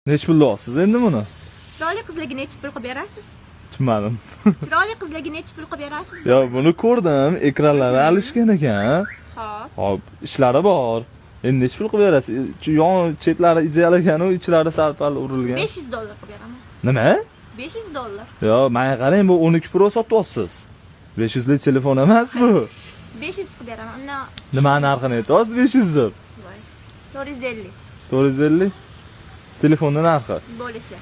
Nech pul olasiz endi buni? Chiroyli qizlarga necha pul qilib berasiz? Tushunmadim. Chiroyli qizlarga necha pul qilib berasiz? Yo, buni ko'rdim, ekranlari alishgan ekan. Xo'p. Hop, ishlari bor. Endi nech pul qilib berasiz? Yon chetlari ideal ekan, u ichlari sal-pal urilgan. $500 qilib beraman. Nima? $500. Yo, menga qarang, bu 12 Pro sotyapsiz. 500 lik telefon emas bu. 500 qilib beraman. Unda Nima narxini aytasiz 500 deb? voy. 450 450. Telefonning narxi. bo'lishi.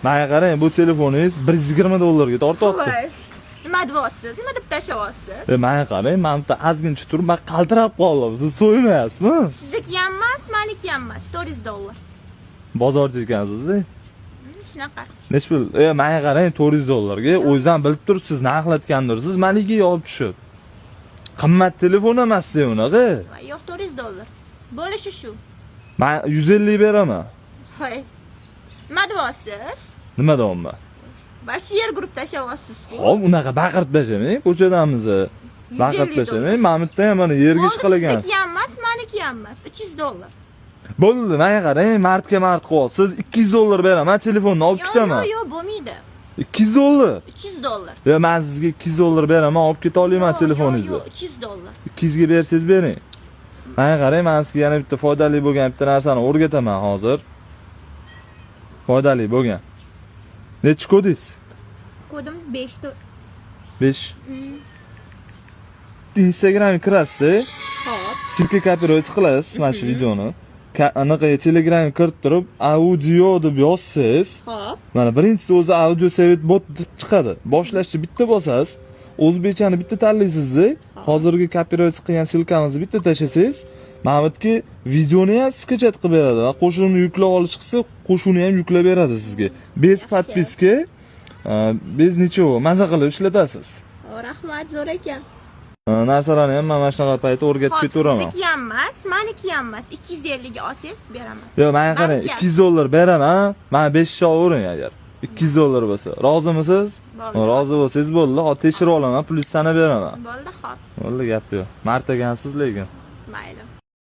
Menga qarang, bu telefoningiz $120 ga tortyapti. Voy. Nima deyapsiz? Nima deb tashlayapsiz? Menga qarang, men bitta azgincha turib, men qaltirab qoldim. Siz so'ymayapsizmi? Sizniki ham emas, meniki ham emas. $400. Bozorchi ekansiz. Shunaqa. Nech pul? Menga qarang, $400 ga o'zingizdan bilib turibsiz, narxlatgandirsiz, meniga olib tushib. Qimmat telefon emas-ku unaqa. Voy, yo'q $400. Bo'lishi shu. Men 150 beraman. Voy. Nima deyapsiz? Nima deyapman? Bash yer guruh tashlayapsiz-ku. Hop, unaqa baqirib tashlamang, ko'chadamiz. Baqirib tashlamang, men bitta ham mana yerga ish qilagan. Sizniki ham emas, meniki ham emas. $300. Bo'ldi, menga qarang, martga mart qilyapsiz, $200 beraman, telefonni olib ketaman. Yo'q, bo'lmaydi. $200. $300. Yo, men sizga $200 beraman, olib keta olaman telefoningizni. Yo'q, $300. 200 ga bersangiz bering. Menga qarang, men sizga yana bitta foydali bo'lgan bitta narsani o'rgataman hozir. Foydali bo'lgan. Necha kodingiz? Kodim 5. 5. Instagramga kirasiz, Hop. silka kopировать qilasiz mana shu videoni. Anaqa Telegramga kirib turib, audio deb yozsangiz, Hop. mana birinchisi o'zi audio savet bot deb chiqadi. Boshlashni bitta bosasiz, o'zbekchani bitta tanlaysiz-da, hozirgi kopировать qilgan silkamizni bitta tashlasangiz, mana bu yerga videoni ham skachat qilib beradi va qo'shimni yuklab olish qilsa, qo'shimni ham yuklab beradi sizga. Bez podpiska, bez necha maza qilib ishlatasiz. Rahmat, zo'r ekan. Narsalarni ham mana shunaqa paytda o'rgatib ketaveraman. Sizniki ham emas, meniki ham emas. 250 ga olsangiz beraman. Yo, menga qarang, $200 beraman. Mana 5 o'ring agar. $200 bo'lsa. Rozimisiz? Rozi bo'lsangiz bo'ldi. Hozir tekshirib olaman, plyus sana beraman. Bo'ldi, xo'p. Bo'ldi, gap yo'q. Martagansiz lekin. Mayli.